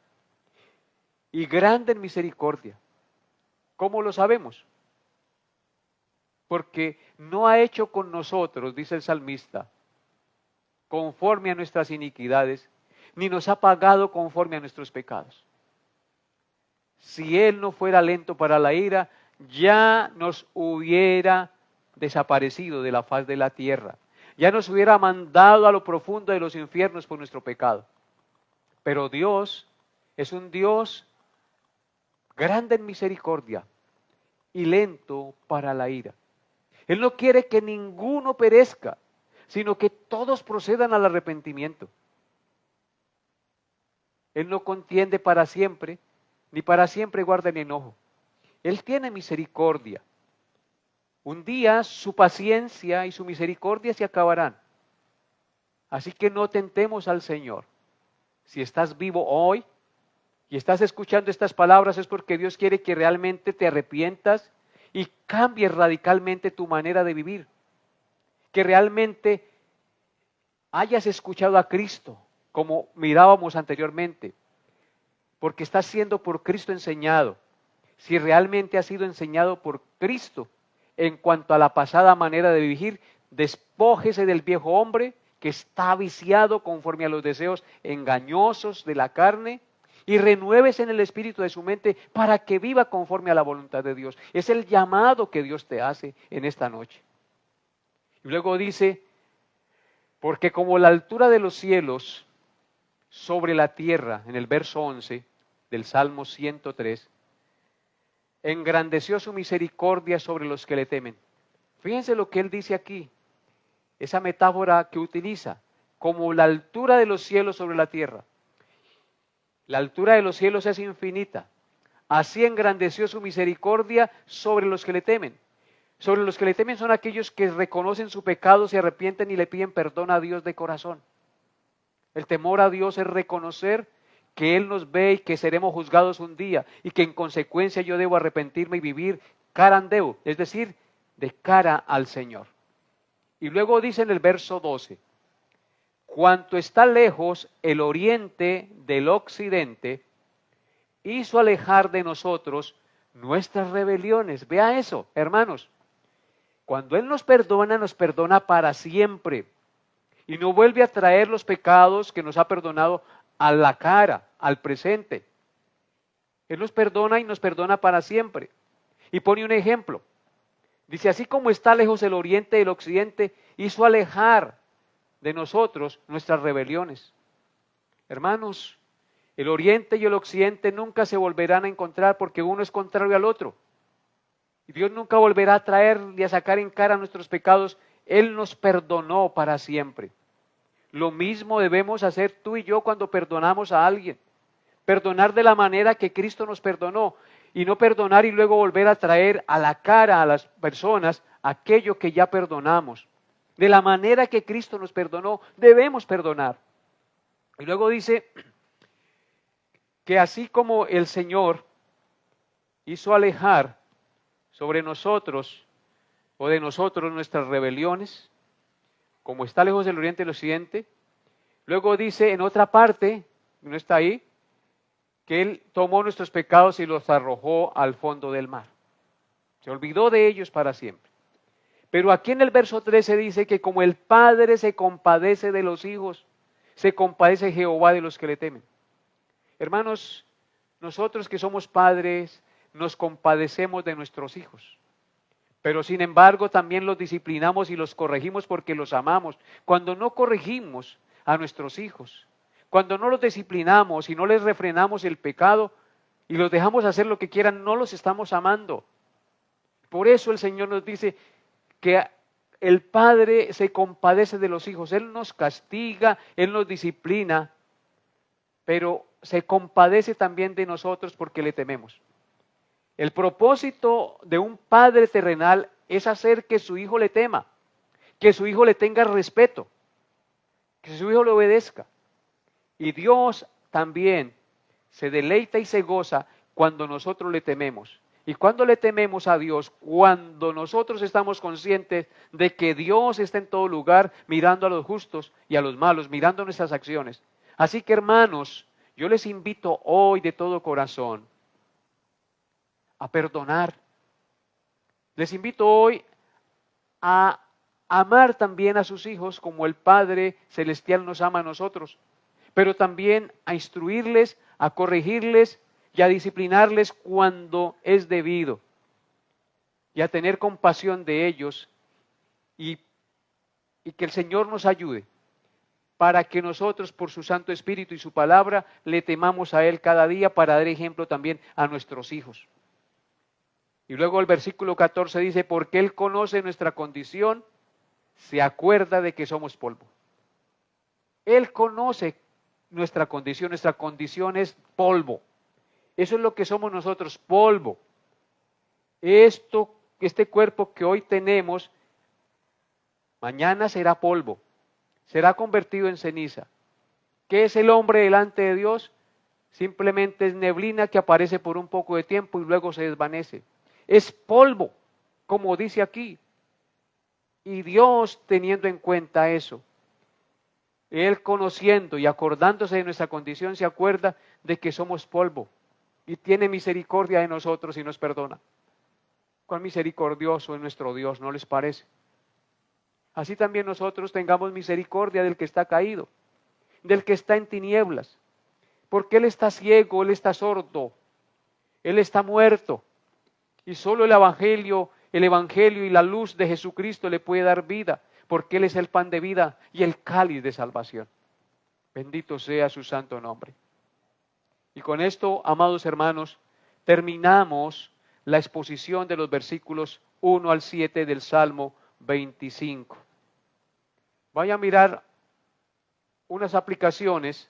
y grande en misericordia. ¿Cómo lo sabemos? Porque no ha hecho con nosotros, dice el salmista, conforme a nuestras iniquidades, ni nos ha pagado conforme a nuestros pecados. Si Él no fuera lento para la ira, ya nos hubiera desaparecido de la faz de la tierra. Ya nos hubiera mandado a lo profundo de los infiernos por nuestro pecado. Pero Dios es un Dios grande en misericordia y lento para la ira. Él no quiere que ninguno perezca, sino que todos procedan al arrepentimiento. Él no contiende para siempre, ni para siempre guarda el enojo. Él tiene misericordia. Un día su paciencia y su misericordia se acabarán. Así que no tentemos al Señor. Si estás vivo hoy y estás escuchando estas palabras, es porque Dios quiere que realmente te arrepientas y cambies radicalmente tu manera de vivir. Que realmente hayas escuchado a Cristo, como mirábamos anteriormente, porque estás siendo por Cristo enseñado. Si realmente has sido enseñado por Cristo en cuanto a la pasada manera de vivir, despójese del viejo hombre que está viciado conforme a los deseos engañosos de la carne y renuévese en el espíritu de su mente para que viva conforme a la voluntad de Dios. Es el llamado que Dios te hace en esta noche. Y luego dice, porque como la altura de los cielos sobre la tierra, en el verso 11 del Salmo 103, engrandeció su misericordia sobre los que le temen. Fíjense lo que él dice aquí, esa metáfora que utiliza, como la altura de los cielos sobre la tierra. La altura de los cielos es infinita. Así engrandeció su misericordia sobre los que le temen. Sobre los que le temen son aquellos que reconocen su pecado, se arrepienten y le piden perdón a Dios de corazón. El temor a Dios es reconocer que Él nos ve y que seremos juzgados un día y que en consecuencia yo debo arrepentirme y vivir carandeu, es decir, de cara al Señor. Y luego dice en el verso 12, cuanto está lejos el oriente del occidente, hizo alejar de nosotros nuestras rebeliones. Vea eso, hermanos. Cuando Él nos perdona para siempre. Y no vuelve a traer los pecados que nos ha perdonado a la cara, al presente. Él nos perdona y nos perdona para siempre. Y pone un ejemplo. Dice, así como está lejos el oriente del occidente, hizo alejar de nosotros nuestras rebeliones. Hermanos, el oriente y el occidente nunca se volverán a encontrar porque uno es contrario al otro. Y Dios nunca volverá a traer ni a sacar en cara nuestros pecados. Él nos perdonó para siempre. Lo mismo debemos hacer tú y yo cuando perdonamos a alguien. Perdonar de la manera que Cristo nos perdonó y no perdonar y luego volver a traer a la cara a las personas aquello que ya perdonamos. De la manera que Cristo nos perdonó, debemos perdonar. Y luego dice que así como el Señor hizo alejar sobre nosotros o de nosotros nuestras rebeliones, como está lejos del oriente y el occidente, luego dice en otra parte, no está ahí, que Él tomó nuestros pecados y los arrojó al fondo del mar. Se olvidó de ellos para siempre. Pero aquí en el verso 13 dice que como el Padre se compadece de los hijos, se compadece Jehová de los que le temen. Hermanos, nosotros que somos padres, nos compadecemos de nuestros hijos. Pero sin embargo también los disciplinamos y los corregimos porque los amamos. Cuando no corregimos a nuestros hijos, cuando no los disciplinamos y no les refrenamos el pecado y los dejamos hacer lo que quieran, no los estamos amando. Por eso el Señor nos dice que el Padre se compadece de los hijos. Él nos castiga, Él nos disciplina, pero se compadece también de nosotros porque le tememos. El propósito de un padre terrenal es hacer que su hijo le tema, que su hijo le tenga respeto, que su hijo le obedezca. Y Dios también se deleita y se goza cuando nosotros le tememos. Y cuando le tememos a Dios, cuando nosotros estamos conscientes de que Dios está en todo lugar mirando a los justos y a los malos, mirando nuestras acciones. Así que hermanos, yo les invito hoy de todo corazón a perdonar. Les invito hoy a amar también a sus hijos como el Padre Celestial nos ama a nosotros, pero también a instruirles, a corregirles y a disciplinarles cuando es debido, y a tener compasión de ellos y que el Señor nos ayude para que nosotros por su Santo Espíritu y su palabra le temamos a Él cada día para dar ejemplo también a nuestros hijos. Y luego el versículo 14 dice, porque Él conoce nuestra condición, se acuerda de que somos polvo. Él conoce nuestra condición es polvo. Eso es lo que somos nosotros, polvo. Este cuerpo que hoy tenemos, mañana será polvo, será convertido en ceniza. ¿Qué es el hombre delante de Dios? Simplemente es neblina que aparece por un poco de tiempo y luego se desvanece. Es polvo, como dice aquí. Y Dios, teniendo en cuenta eso, Él conociendo y acordándose de nuestra condición, se acuerda de que somos polvo y tiene misericordia de nosotros y nos perdona. Cuán misericordioso es nuestro Dios, ¿no les parece? Así también nosotros tengamos misericordia del que está caído, del que está en tinieblas, porque Él está ciego, Él está sordo, Él está muerto. Y solo el Evangelio y la luz de Jesucristo le puede dar vida, porque Él es el pan de vida y el cáliz de salvación. Bendito sea su santo nombre. Y con esto, amados hermanos, terminamos la exposición de los versículos 1 al 7 del Salmo 25. Vaya a mirar unas aplicaciones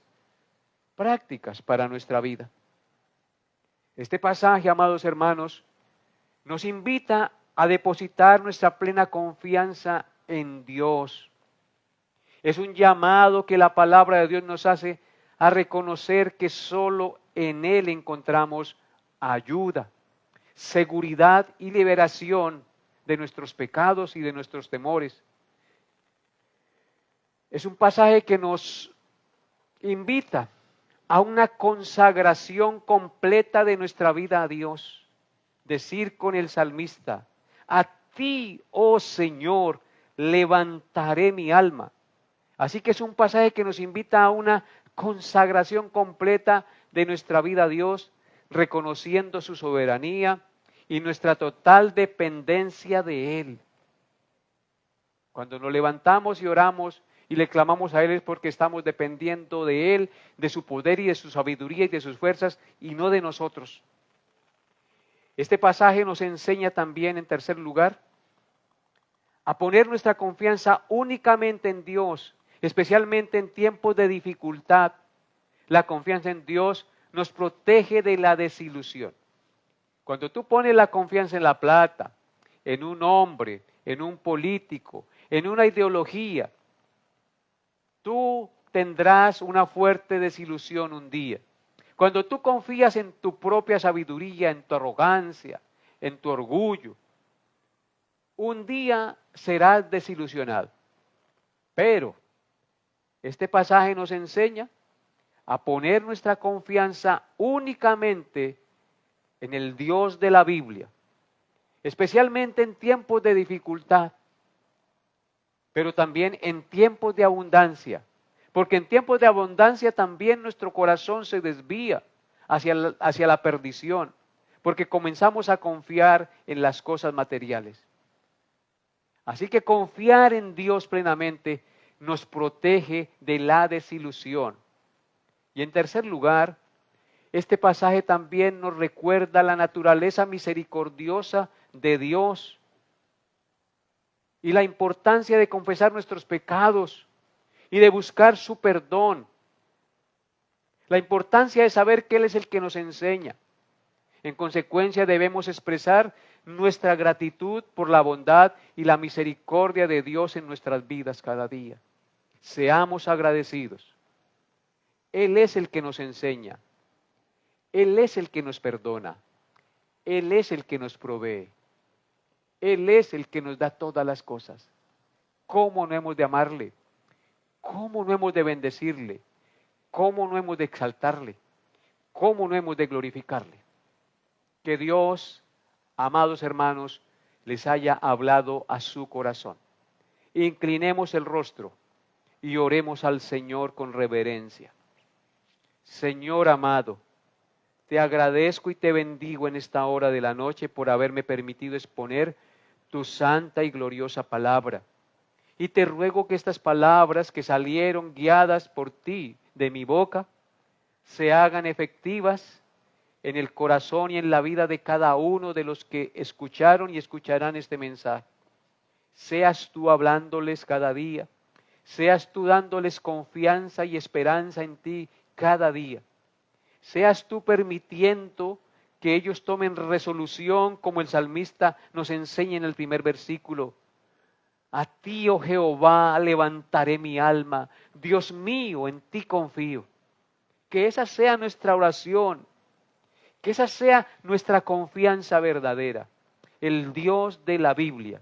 prácticas para nuestra vida. Este pasaje, amados hermanos, nos invita a depositar nuestra plena confianza en Dios. Es un llamado que la palabra de Dios nos hace a reconocer que solo en Él encontramos ayuda, seguridad y liberación de nuestros pecados y de nuestros temores. Es un pasaje que nos invita a una consagración completa de nuestra vida a Dios. Decir con el salmista, a ti, oh Señor, levantaré mi alma. Así que es un pasaje que nos invita a una consagración completa de nuestra vida a Dios, reconociendo su soberanía y nuestra total dependencia de Él. Cuando nos levantamos y oramos y le clamamos a Él es porque estamos dependiendo de Él, de su poder y de su sabiduría y de sus fuerzas y no de nosotros. Este pasaje nos enseña también, en tercer lugar, a poner nuestra confianza únicamente en Dios especialmente en tiempos de dificultad. La confianza en Dios nos protege de la desilusión. Cuando tú pones la confianza en la plata, en un hombre, en un político, en una ideología, tú tendrás una fuerte desilusión un día. Cuando tú confías en tu propia sabiduría, en tu arrogancia, en tu orgullo, un día serás desilusionado. Pero este pasaje nos enseña a poner nuestra confianza únicamente en el Dios de la Biblia, especialmente en tiempos de dificultad, pero también en tiempos de abundancia, porque en tiempos de abundancia también nuestro corazón se desvía hacia la perdición, porque comenzamos a confiar en las cosas materiales. Así que confiar en Dios plenamente nos protege de la desilusión. Y en tercer lugar, este pasaje también nos recuerda la naturaleza misericordiosa de Dios y la importancia de confesar nuestros pecados y de buscar su perdón. La importancia de saber que Él es el que nos enseña. En consecuencia, debemos expresar nuestra gratitud por la bondad y la misericordia de Dios en nuestras vidas cada día. Seamos agradecidos. Él es el que nos enseña. Él es el que nos perdona. Él es el que nos provee. Él es el que nos da todas las cosas. ¿Cómo no hemos de amarle? ¿Cómo no hemos de bendecirle? ¿Cómo no hemos de exaltarle? ¿Cómo no hemos de glorificarle? Que Dios, amados hermanos, les haya hablado a su corazón. Inclinemos el rostro y oremos al Señor con reverencia. Señor amado, te agradezco y te bendigo en esta hora de la noche por haberme permitido exponer tu santa y gloriosa palabra. Y te ruego que estas palabras que salieron guiadas por ti de mi boca se hagan efectivas en el corazón y en la vida de cada uno de los que escucharon y escucharán este mensaje. Seas tú hablándoles cada día, seas tú dándoles confianza y esperanza en ti cada día. Seas tú permitiendo que ellos tomen resolución como el salmista nos enseña en el primer versículo. A ti, oh Jehová, levantaré mi alma. Dios mío, en ti confío. Que esa sea nuestra oración. Que esa sea nuestra confianza verdadera. El Dios de la Biblia.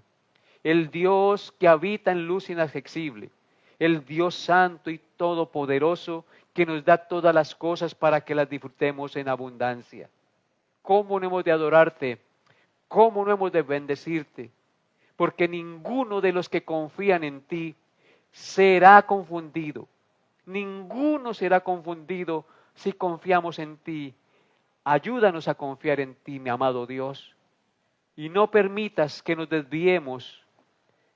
El Dios que habita en luz inaccesible. El Dios santo y todopoderoso que nos da todas las cosas para que las disfrutemos en abundancia. ¿Cómo no hemos de adorarte? ¿Cómo no hemos de bendecirte? Porque ninguno de los que confían en ti será confundido. Ninguno será confundido si confiamos en ti. Ayúdanos a confiar en ti, mi amado Dios. Y no permitas que nos desviemos.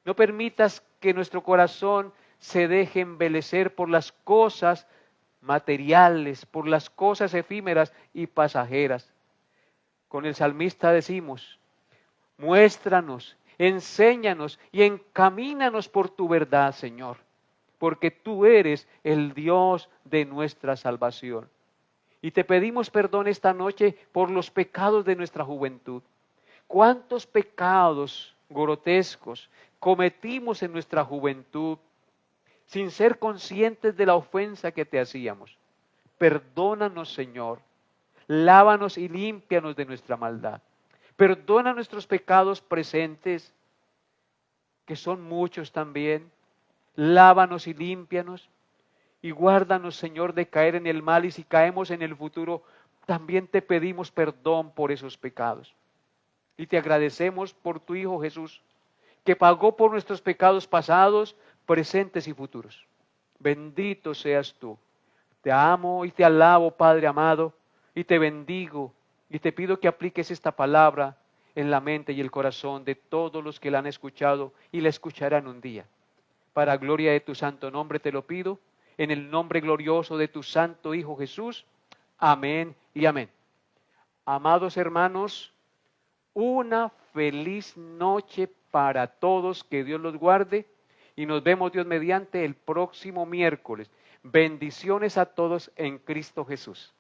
No permitas que nuestro corazón se deje embelecer por las cosas materiales, por las cosas efímeras y pasajeras. Con el salmista decimos, muéstranos, enséñanos y encamínanos por tu verdad, Señor, porque tú eres el Dios de nuestra salvación. Y te pedimos perdón esta noche por los pecados de nuestra juventud. ¿Cuántos pecados grotescos cometimos en nuestra juventud sin ser conscientes de la ofensa que te hacíamos? Perdónanos, Señor. Lávanos y límpianos de nuestra maldad. Perdona nuestros pecados presentes, que son muchos también. Lávanos y límpianos. Y guárdanos, Señor, de caer en el mal. Y si caemos en el futuro, también te pedimos perdón por esos pecados. Y te agradecemos por tu Hijo Jesús, que pagó por nuestros pecados pasados, presentes y futuros. Bendito seas tú. Te amo y te alabo, Padre amado, y te bendigo. Y te pido que apliques esta palabra en la mente y el corazón de todos los que la han escuchado y la escucharán un día. Para gloria de tu santo nombre te lo pido, en el nombre glorioso de tu santo Hijo Jesús. Amén y amén. Amados hermanos, una feliz noche para todos, que Dios los guarde y nos vemos, Dios mediante, el próximo miércoles. Bendiciones a todos en Cristo Jesús.